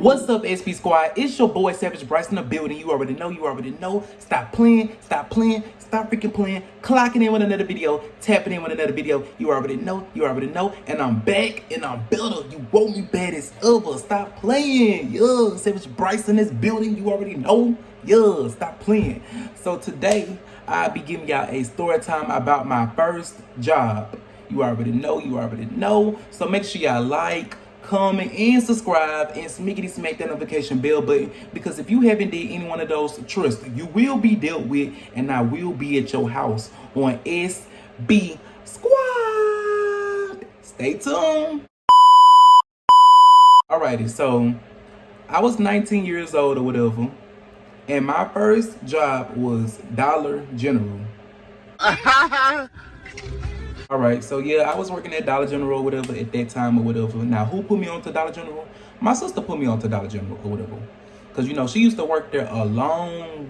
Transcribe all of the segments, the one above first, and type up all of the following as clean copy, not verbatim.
What's up, SP Squad? It's your boy Savage Bryce in the building. You already know. Stop playing, stop freaking playing. Clocking in with another video, tapping in with another video. You already know. And I'm back and I'm better. You want me bad as ever. Stop playing. Yeah, Savage Bryce in this building. You already know. Yeah, stop playing. So today, I'll be giving y'all a story time about my first job. You already know. So make sure y'all like, comment, and subscribe, and smack that notification bell button, because if you haven't did any one of those, trust, you will be dealt with, and I will be at your house on SB Squad. Stay tuned. Alrighty, so I was 19 years old or whatever, and my first job was Dollar General. All right, so yeah, I was working at Dollar General or whatever at that time or whatever. Now, who put me on to Dollar General? My sister put me on to Dollar General or whatever. Because, you know, she used to work there a long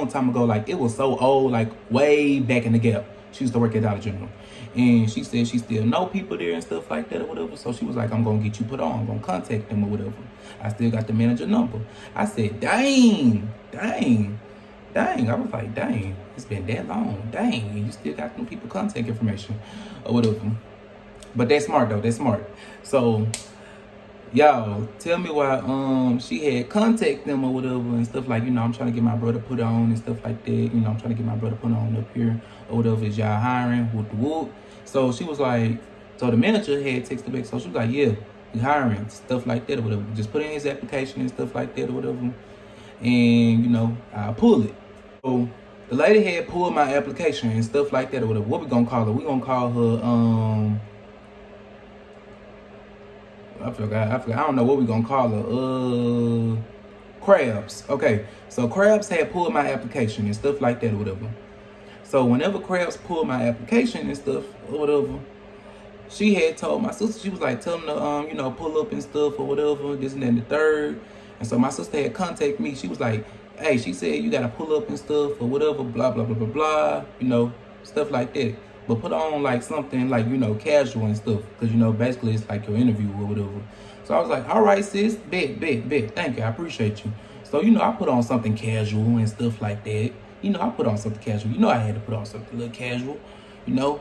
time ago. Like, it was so old, like, way back in the gap. She used to work at Dollar General. And she said she still know people there and stuff like that or whatever. So she was like, I'm going to get you put on. I'm going to contact them or whatever. I still got the manager number. I said, dang. I was like, dang, it's been that long. Dang, you still got them people contact information or whatever. But that's smart though, that's smart. So y'all tell me why she had contact them or whatever and stuff, like, you know, I'm trying to get my brother put on and stuff like that. You know, I'm trying to get my brother put on up here or whatever. Is y'all hiring? Whoop. So she was like, so the manager had texted back. So she was like, yeah, we hiring, stuff like that or whatever. Just put in his application and stuff like that or whatever. And, you know, I'll pull it. So the lady had pulled my application and stuff like that or whatever. What we gonna call her? We gonna call her, I forgot. I don't know what we gonna call her. Crabs. Okay. So Crabs had pulled my application and stuff like that or whatever. So whenever Crabs pulled my application and stuff or whatever, she had told my sister, she was like, tell them to, you know, pull up and stuff or whatever, this and that and the third. And so my sister had contacted me. She was like, hey, she said you gotta pull up and stuff or whatever, blah, you know, stuff like that. But put on like something like, you know, casual and stuff. Cause, you know, basically it's like your interview or whatever. So I was like, all right, sis, bet. Thank you, I appreciate you. So, you know, I put on something casual and stuff like that. You know, I put on something casual. You know, I had to put on something a little casual, you know.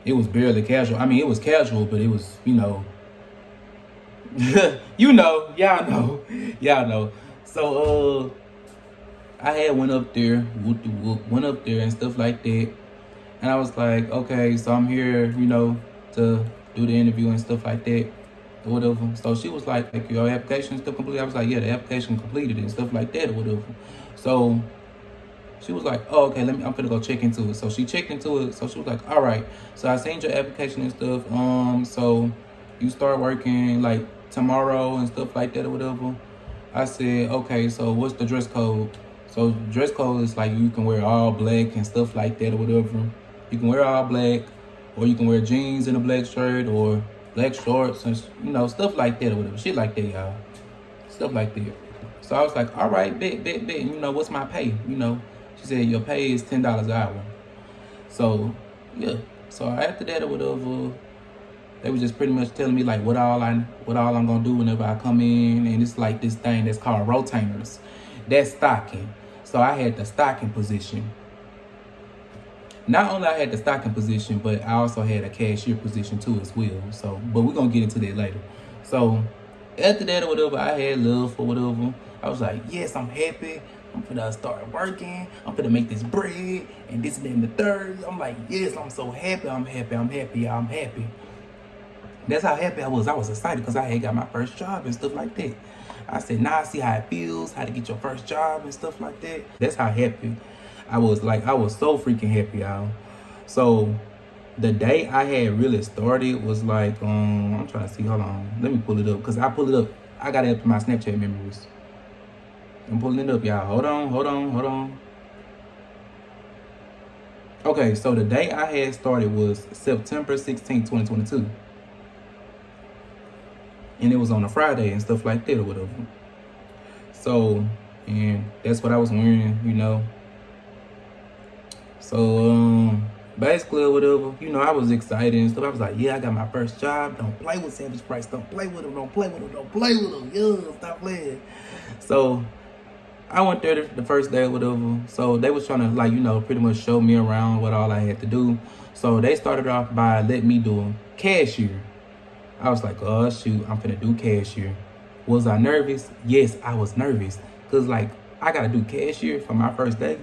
It was barely casual. I mean, it was casual, but it was, you know, you know, y'all know. So, I had went up there and stuff like that. And I was like, okay, so I'm here, you know, to do the interview and stuff like that or whatever. So she was like, your application still completed? I was like, yeah, the application completed and stuff like that or whatever. So she was like, oh, okay, I'm finna go check into it. So she checked into it. So she was like, all right. So I seen your application and stuff. So you start working like tomorrow and stuff like that or whatever. I said, okay, so what's the dress code? So dress code is like you can wear all black and stuff like that or whatever. You can wear all black, or you can wear jeans and a black shirt or black shorts and, you know, stuff like that or whatever. Shit like that, y'all. Stuff like that. So I was like, all right, bet. You know, what's my pay? You know, she said your pay is $10 an hour. So yeah. So after that or whatever, they was just pretty much telling me like what all I'm gonna do whenever I come in, and it's like this thing that's called rotainers. That's stocking. So I had the stocking position. Not only I had the stocking position, but I also had a cashier position too as well. So, but we're gonna get into that later. So after that or whatever, I had love or whatever. I was like, yes, I'm happy. I'm finna start working. I'm finna make this bread and this and then the third. I'm like, yes, I'm so happy. I'm happy. That's how happy I was. I was excited because I had got my first job and stuff like that. I said, now I see how it feels, how to get your first job and stuff like that. That's how happy I was. Like, I was so freaking happy, y'all. So the day I had really started was like, I'm trying to see, hold on. Let me pull it up, because I pull it up. I got it up in my Snapchat memories. I'm pulling it up, y'all. Hold on. Okay, so the day I had started was September 16, 2022. And it was on a Friday and stuff like that or whatever. So, and that's what I was wearing, you know. So, basically or whatever, I was excited and stuff. I was like, yeah, I got my first job. Don't play with Savage Price. Don't play with him. Don't play with him. Don't play with him. Yeah, stop playing. So I went there the first day or whatever. So they was trying to pretty much show me around what all I had to do. So they started off by letting me do cashier. I was like, oh shoot, I'm finna do cashier. Was I nervous? Yes, I was nervous. Cause I gotta do cashier for my first day.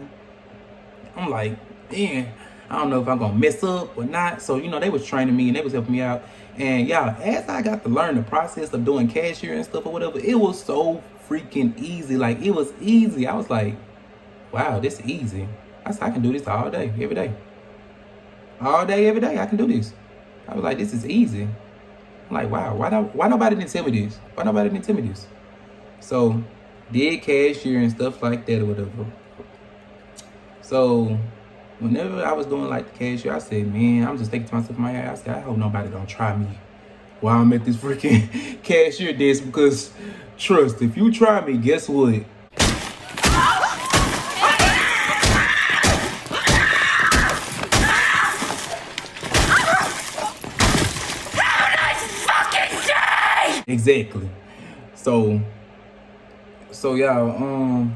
I'm like, man, I don't know if I'm gonna mess up or not. So, they was training me and they was helping me out. And y'all, as I got to learn the process of doing cashier and stuff or whatever, it was so freaking easy. It was easy. I was like, wow, this is easy. I can do this all day, every day. All day, every day, I can do this. I was like, this is easy. I'm like, wow, why nobody didn't tell me this? Why nobody didn't tell me this? So, did cashier and stuff like that or whatever. So, whenever I was doing the cashier, I said, man, I'm just thinking to myself in my head, I said, I hope nobody don't try me while I'm at this freaking cashier desk, because trust, if you try me, guess what? Exactly. So y'all,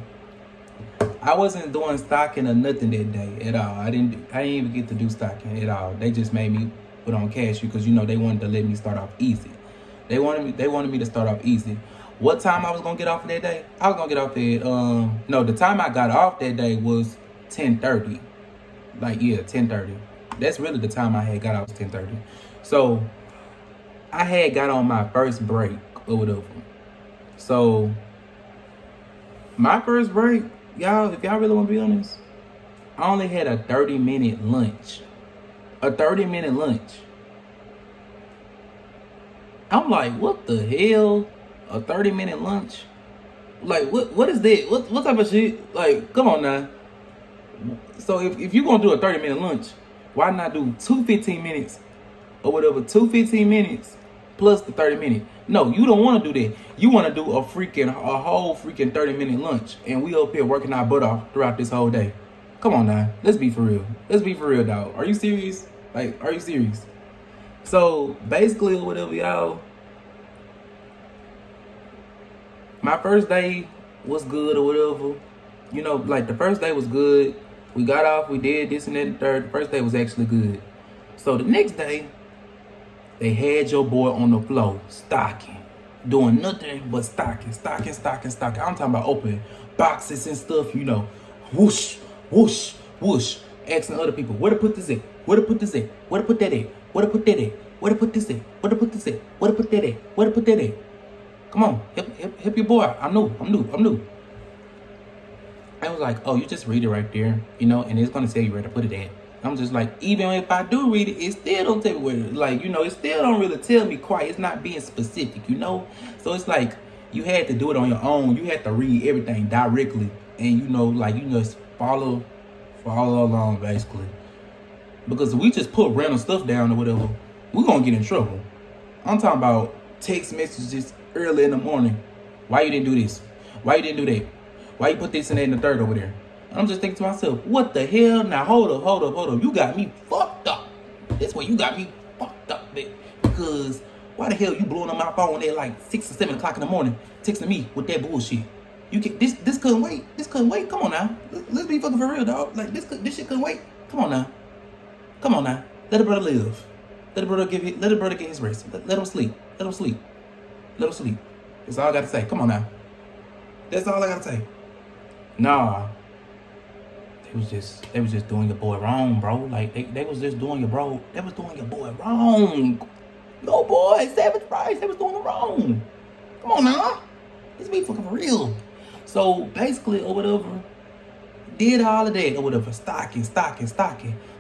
I wasn't doing stocking or nothing that day at all. I didn't even get to do stocking at all. They just made me put on cashier because they wanted to let me start off easy. They wanted me to start off easy. What time I was gonna get off that day? I was gonna get off at no, the time I got off that day was 10:30. 10:30. That's really the time I had got off, 10:30. So I had got on my first break or whatever. So my first break, y'all, if y'all really want to be honest, I only had a 30-minute lunch. A 30-minute lunch. I'm like, what the hell? A 30-minute lunch? What is that? What type of shit? Come on now. So if you're going to do a 30-minute lunch, why not do 2 15 minutes or whatever? 2 15 minutes plus the 30-minute. No, you don't want to do that. You want to do a whole 30-minute lunch, and we up here working our butt off throughout this whole day. Come on now, let's be for real. Let's be for real, dog. Are you serious? Are you serious? So basically, or whatever, y'all. My first day was good or whatever. The first day was good. We got off. We did this and that and the third. The first day was actually good. So the next day, they had your boy on the floor, stocking, doing nothing but stocking. I'm talking about opening boxes and stuff, whoosh, whoosh, whoosh. Asking other people, where to put this at? Where to put this at? Where to put that at? Where to put that at? Where to put this at? Where to put this at? Where to put that at? Where to put that at? Come on, help your boy. I'm new. I was like, oh, you just read it right there, and it's gonna tell you where to put it at. I'm just like, even if I do read it, it still don't tell me where, it still don't really tell me quite. It's not being specific, So it's like, you had to do it on your own. You had to read everything directly. And, you just follow along, basically. Because if we just put random stuff down or whatever, we're going to get in trouble. I'm talking about text messages early in the morning. Why you didn't do this? Why you didn't do that? Why you put this and that and the third over there? I'm just thinking to myself, what the hell? Now, hold up. You got me fucked up. That's where you got me fucked up, bitch. Because why the hell you blowing on my phone at 6 or 7 o'clock in the morning, texting me with that bullshit? You can this couldn't wait. This couldn't wait. Come on now. Let's be fucking for real, dog. This shit couldn't wait. Come on now. Let a brother live. Let a brother get his rest. Let him sleep. That's all I gotta say. Come on now. That's all I gotta say. Nah. They was just doing your boy wrong, bro. They was just doing your bro. They was doing your boy wrong. No, boy, Savage Price. They was doing it wrong. Come on now. Let's be fucking for real. So basically, or whatever, did all of that or whatever, stocking.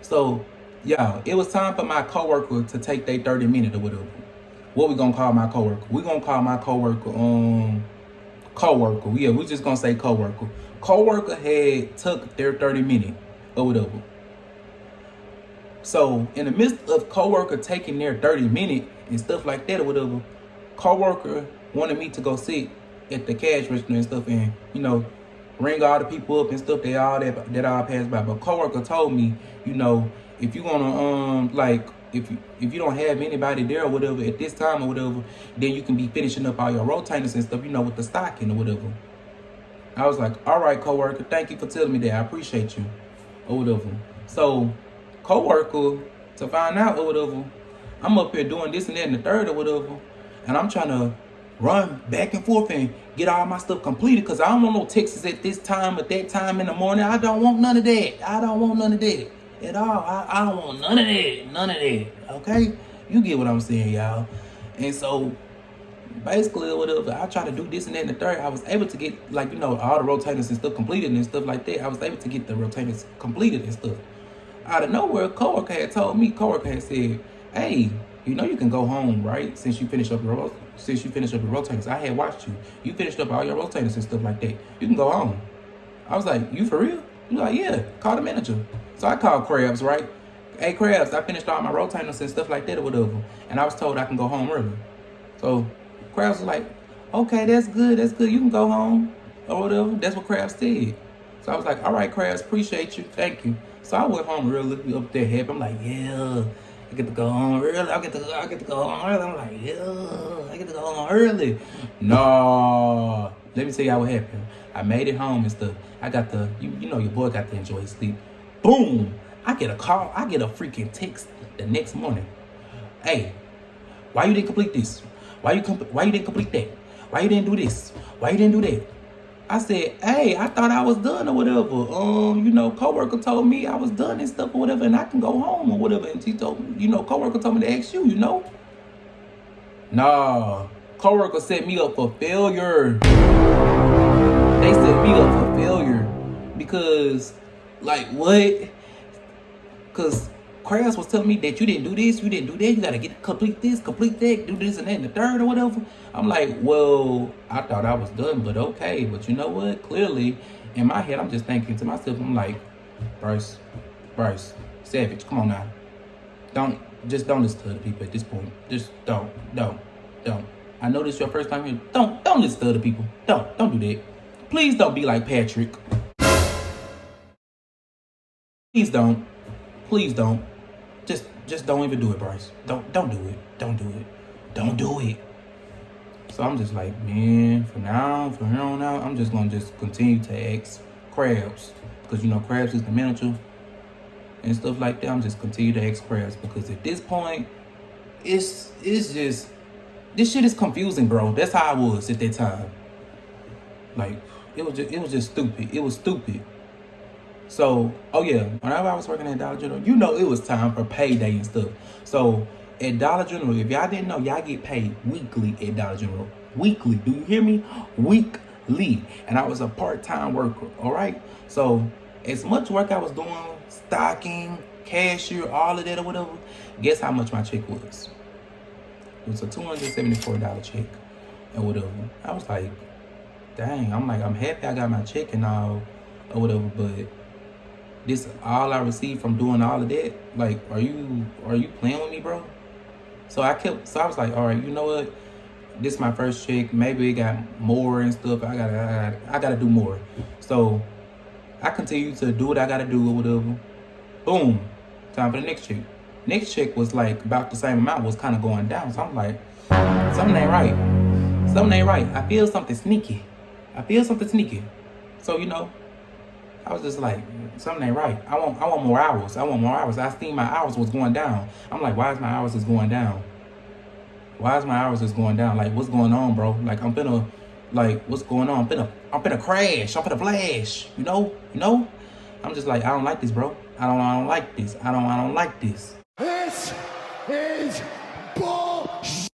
So, yeah, it was time for my coworker to take their 30-minute or whatever. What we gonna call my coworker? We gonna call my coworker coworker. Yeah, we just gonna say coworker. Coworker had took their 30-minute or whatever. So in the midst of coworker taking their 30-minute and stuff like that or whatever, coworker wanted me to go sit at the cash register and stuff and ring all the people up and stuff that all passed by. But coworker told me, if you wanna like if you don't have anybody there or whatever at this time or whatever, then you can be finishing up all your rotators and stuff, with the stocking or whatever. I was like, all right, coworker, thank you for telling me that. I appreciate you or whatever. So, coworker, to find out or whatever, I'm up here doing this and that and the third or whatever, and I'm trying to run back and forth and get all my stuff completed because I don't want no texts at this time, at that time in the morning. I don't want none of that. I don't want none of that at all. I don't want none of that. None of that. Okay? You get what I'm saying, y'all. And so, basically, whatever, I try to do this and that and the third. I was able to get, like, all the rotators and stuff completed and stuff like that. I was able to get the rotators completed and stuff. Out of nowhere, a coworker had told me, had said, hey, you can go home, right? Since you finished up your rotators. I had watched you. You finished up all your rotators and stuff like that. You can go home. I was like, you for real? You're like, yeah, call the manager. So I called Krabs, right? Hey, Krabs, I finished all my rotators and stuff like that or whatever. And I was told I can go home early. So Krabs was like, okay, that's good. You can go home or whatever. That's what Krabs said. So I was like, all right, Krabs, appreciate you. Thank you. So I went home early, up there happy. I'm like, yeah, I get to go home early. I get to go home early. I'm like, yeah, I get to go home early. No. Let me tell you how it happened. I made it home and stuff. I got your boy got to enjoy his sleep. Boom. I get a call. I get a freaking text the next morning. Hey, why you didn't complete this? Why you didn't complete that? Why you didn't do this? Why you didn't do that? I said, hey, I thought I was done or whatever. Coworker told me I was done and stuff or whatever, and I can go home or whatever. And she told me, coworker told me to ask you, Nah, coworker set me up for failure. They set me up for failure because, like, what? Because Krabs was telling me that you didn't do this, you didn't do that, you gotta complete this, complete that, do this and that and the third or whatever. I'm like, well, I thought I was done, but okay. But you know what? Clearly, in my head, I'm just thinking to myself, I'm like, Bryce, Savage, come on now. Don't listen to other people at this point. Just don't. I know this is your first time here. Don't listen to other people. Don't do that. Please don't be like Patrick. Please don't. Just don't even do it, Bryce. Don't do it. Don't do it. So I'm just like, man, from here on out, I'm just gonna continue to ask Krabs. Because Krabs is the manager and stuff like that. I'm just continue to ask Krabs because at this point, it's just this shit is confusing, bro. That's how I was at that time. Like, it was just stupid. It was stupid. So, oh yeah, whenever I was working at Dollar General, it was time for payday and stuff. So, at Dollar General, if y'all didn't know, y'all get paid weekly at Dollar General. Weekly. Do you hear me? Weekly. And I was a part-time worker, all right? So, as much work I was doing, stocking, cashier, all of that or whatever, guess how much my check was? It was a $274 check or whatever. I was like, dang, I'm happy I got my check and all or whatever, but this all I received from doing all of that? Like, are you playing with me, bro? So I was like, all right, you know what? This is my first check. Maybe it got more and stuff. I gotta do more. So I continue to do what I gotta do or whatever. Boom. Time for the next check. Next check was like about the same amount, was kind of going down. So I'm like, something ain't right. I feel something sneaky. So I was just like, something ain't right. I want more hours. I seen my hours was going down. I'm like, why is my hours is going down? Like, what's going on, bro? Like, what's going on? I'm finna crash. I'm finna flash. You know? I'm just like, I don't like this, bro. I don't like this. I don't like this. This is bullshit.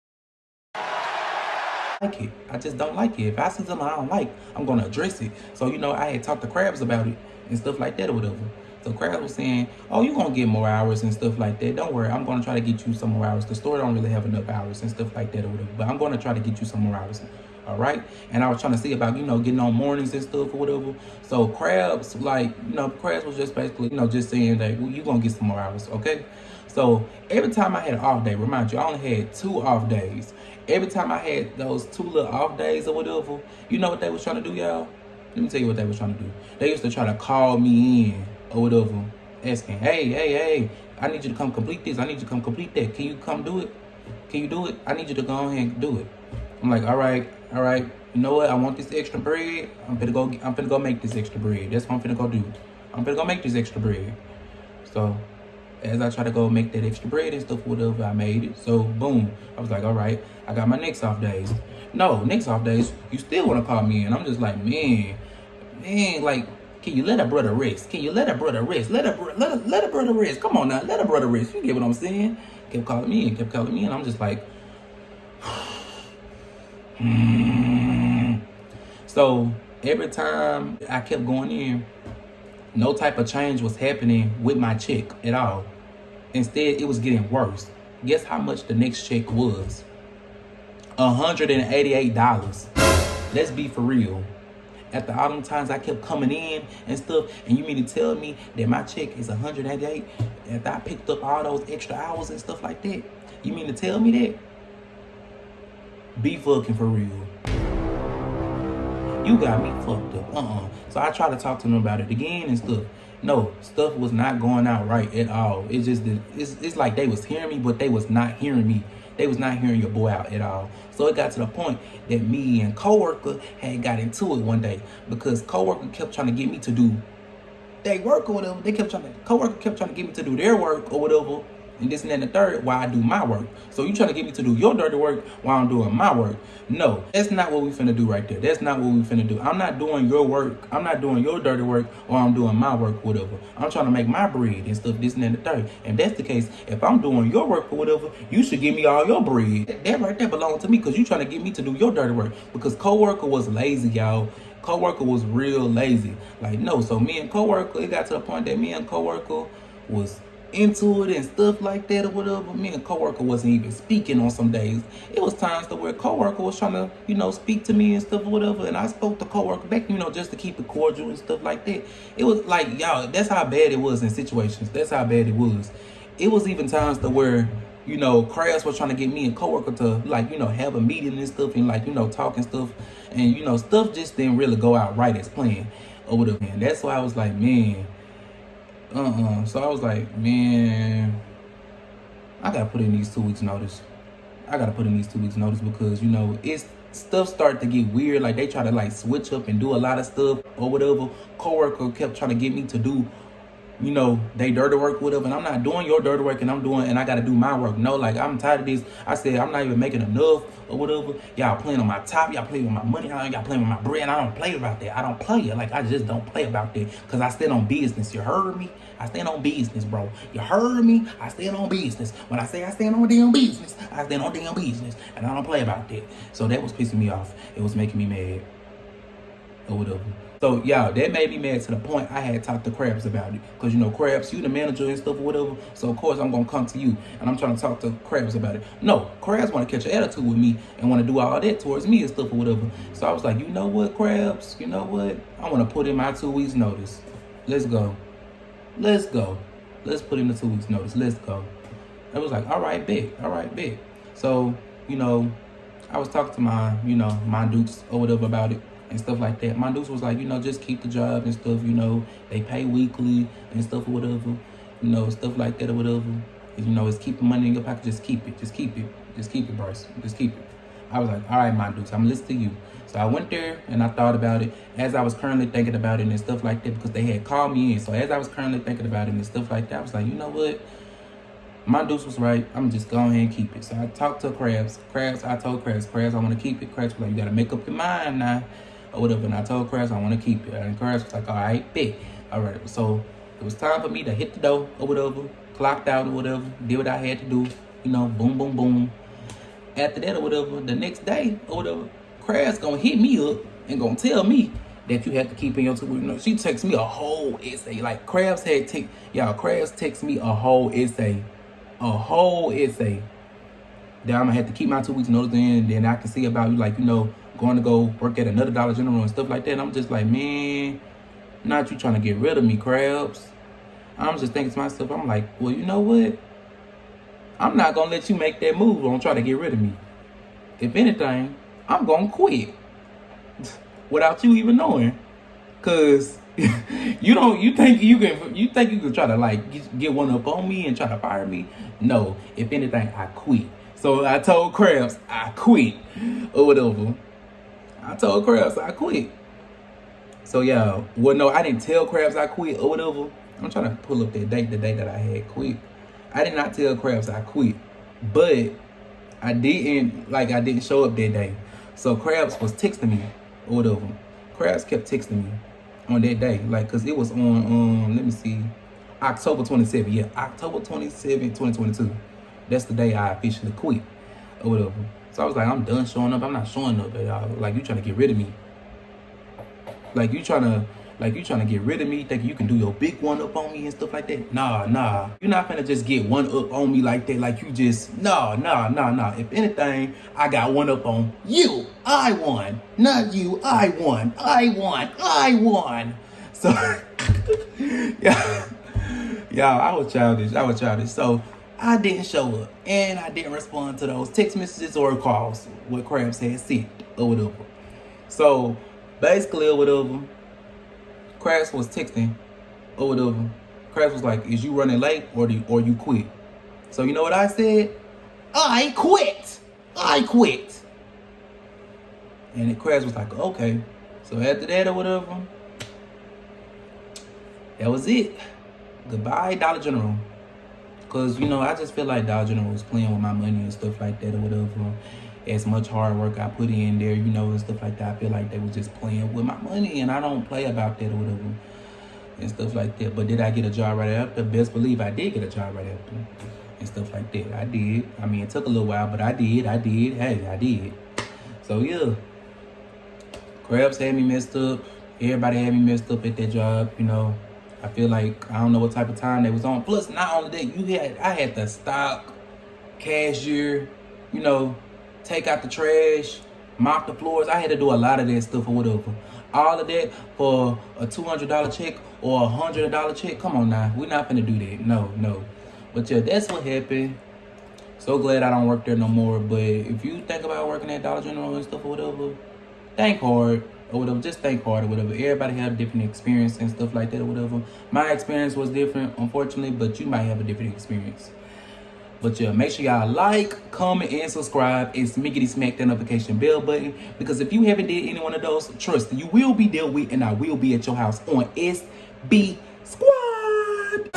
I just don't like it. If I see something I don't like, I'm gonna address it. So I had talked to Krabs about it and stuff like that or whatever. So Krabs was saying, oh, you're gonna get more hours and stuff like that. Don't worry, I'm gonna try to get you some more hours. The store don't really have enough hours and stuff like that or whatever. But I'm gonna try to get you some more hours. All right. And I was trying to see about, getting on mornings and stuff or whatever. So Krabs, Krabs was just basically, just saying that, well, you're gonna get some more hours, okay? So every time I had an off day, remind you, I only had 2 off days. Every time I had those 2 little off days or whatever, you know what they was trying to do, y'all? Let me tell you what they was trying to do. They used to try to call me in or whatever, asking, hey, I need you to come complete this. I need you to come complete that. Can you come do it? Can you do it? I need you to go ahead and do it. I'm like, all right. You know what? I want this extra bread. I'm finna go make this extra bread. That's what I'm finna go do. I'm finna go make this extra bread. So as I try to go make that extra bread and stuff, whatever, I made it. So boom, I was like, all right, I got my next off days. No, next off days, you still want to call me in. I'm just like, man, like, can you let a brother rest? Can you let a brother rest? Let a brother rest. Come on now, let a brother rest. You get what I'm saying? Kept calling me in. I'm just like, So every time I kept going in, no type of change was happening with my check at all. Instead, it was getting worse. Guess how much the next check was? $188. Let's be for real. After all them times I kept coming in and stuff, and you mean to tell me that my check is $188 after I picked up all those extra hours and stuff like that? You mean to tell me that? Be fucking for real. You got me fucked up. So I tried to talk to them about it again and stuff. No, stuff was not going out right at all. It's just it's like they was hearing me, but they was not hearing me. They was not hearing your boy out at all. So it got to the point that me and coworker had got into it one day because coworker kept trying to get me to do their work or whatever. Coworker kept trying to get me to do their work or whatever. And this and that and the third while I do my work. So you trying to get me to do your dirty work while I'm doing my work. No, that's not what we finna do right there. That's not what we finna do. I'm not doing your work. I'm not doing your dirty work while I'm doing my work or whatever. I'm trying to make my bread and stuff, this and that and the third. If that's the case, if I'm doing your work or whatever, you should give me all your bread. That right there belongs to me because you trying to get me to do your dirty work. Because coworker was lazy, y'all. Coworker was real lazy. Like, no, so me and coworker, it got to the point that me and coworker was into it and stuff like that or whatever. Me and coworker wasn't even speaking on some days. It was times to where coworker was trying to, speak to me and stuff or whatever, and I spoke to coworker back, just to keep it cordial and stuff like that. It was like, y'all, that's how bad it was in situations. That's how bad it was. It was even times to where, Crafts was trying to get me and coworker to have a meeting and stuff and talk and stuff, and stuff just didn't really go out right as planned or whatever. And that's why I was like, man. So I was like, man, I gotta put in these 2 weeks notice. Because, it's stuff started to get weird. Like they try to switch up and do a lot of stuff or whatever. Coworker kept trying to get me to do, they dirty work, whatever. And I'm not doing your dirty work and I gotta do my work. No, I'm tired of this. I said, I'm not even making enough or whatever. Y'all playing on my top. Y'all playing with my money. Y'all playing with my bread. I don't play about that. I don't play it. I just don't play about that. Because I stand on business. You heard me? I stand on business, bro. You heard me? I stand on business. When I say I stand on damn business, I stand on damn business. And I don't play about that. So that was pissing me off. It was making me mad or whatever. So, y'all, that made me mad to the point I had talked to Krabs about it. Because, Krabs, you the manager and stuff or whatever. So, of course, I'm going to come to you. And I'm trying to talk to Krabs about it. No, Krabs want to catch an attitude with me and want to do all that towards me and stuff or whatever. So, I was like, you know what, Krabs? You know what? I want to put in my 2 weeks notice. Let's go. Let's put in the 2 weeks notice. Let's go. I was like, all right, bet. So, I was talking to my dukes or whatever about it. And stuff like that. My dudes was like, just keep the job and stuff, they pay weekly and stuff or whatever, stuff like that or whatever. It's keeping money in your pocket, just keep it, Bryce, just keep it. I was like, all right, my dudes, I'm listening to you. So I went there and I thought about it as I was currently thinking about it and stuff like that because they had called me in. So as I was currently thinking about it and stuff like that, I was like, you know what? My deuce was right. I'm just go ahead and keep it. So I talked to Krabs. I told Krabs, I want to keep it. Krabs was like, you got to make up your mind now. Or whatever, and I told Krabs I want to keep it. And Krabs was like, all right, bet. All right, so it was time for me to hit the door or whatever, clocked out or whatever, did what I had to do, boom, boom, boom. After that or whatever, the next day or whatever, Krabs gonna hit me up and gonna tell me that you have to keep in your 2 weeks. She texts me a whole essay. Krabs text me a whole essay. That I'm gonna have to keep my 2 weeks notice in, then I can see about you, going to go work at another Dollar General and stuff like that. And I'm just like, man, not you trying to get rid of me, Krabs. I'm just thinking to myself, I'm like, well, you know what? I'm not going to let you make that move on try to get rid of me. If anything, I'm going to quit without you even knowing. Because You think you can try to like get one up on me and try to fire me? No. If anything, I quit. So I told Krabs I quit or whatever. I told Krabs I quit. So yeah, well no, I didn't tell Krabs I quit or whatever. I'm trying to pull up the date that I had quit. I did not tell Krabs I quit, but I didn't show up that day. So Krabs was texting me or whatever. Krabs kept texting me on that day, like, cause it was on let me see, October 27th. Yeah, October 27th, 2022. That's the day I officially quit or whatever. So I was like, I'm done showing up. I'm not showing up at y'all. Like, you trying to get rid of me. Like you trying to get rid of me, thinking you can do your big one up on me and stuff like that. Nah. You're not gonna just get one up on me like that. Like you just nah. If anything, I got one up on you. I won, not you. I won. So yeah, I was childish. So I didn't show up and I didn't respond to those text messages or calls what Krabs had sent or whatever. So basically or whatever, Krabs was texting or whatever. Krabs was like, is you running late or you quit? So you know what I said? I quit. And then Krabs was like, okay. So after that or whatever, that was it. Goodbye, Dollar General. Cause you know, I just feel like Dollar General was playing with my money and stuff like that or whatever. As much hard work I put in there, you know, and stuff like that, I feel like they was just playing with my money, and I don't play about that or whatever and stuff like that. But did I get a job right after? Best believe I did get a job right after and stuff like that. I did. I mean, it took a little while, but I did. Hey, I did. So yeah, Krabs had me messed up. Everybody had me messed up at that job, you know. I feel like I don't know what type of time they was on. Plus, not only that, I had to stock, cashier, you know, take out the trash, mop the floors. I had to do a lot of that stuff or whatever. All of that for a $200 check or a $100 check. Come on now, we're not gonna do that. No. But yeah, that's what happened. So glad I don't work there no more. But if you think about working at Dollar General and stuff or whatever, think hard or whatever. Just think hard or whatever. Everybody have different experience and stuff like that or whatever. My experience was different, unfortunately, but you might have a different experience. But yeah, make sure y'all like, comment, and subscribe, and smiggity smack that notification bell button. Because if you haven't did any one of those, trust you will be dealt with, and I will be at your house on SB Squad.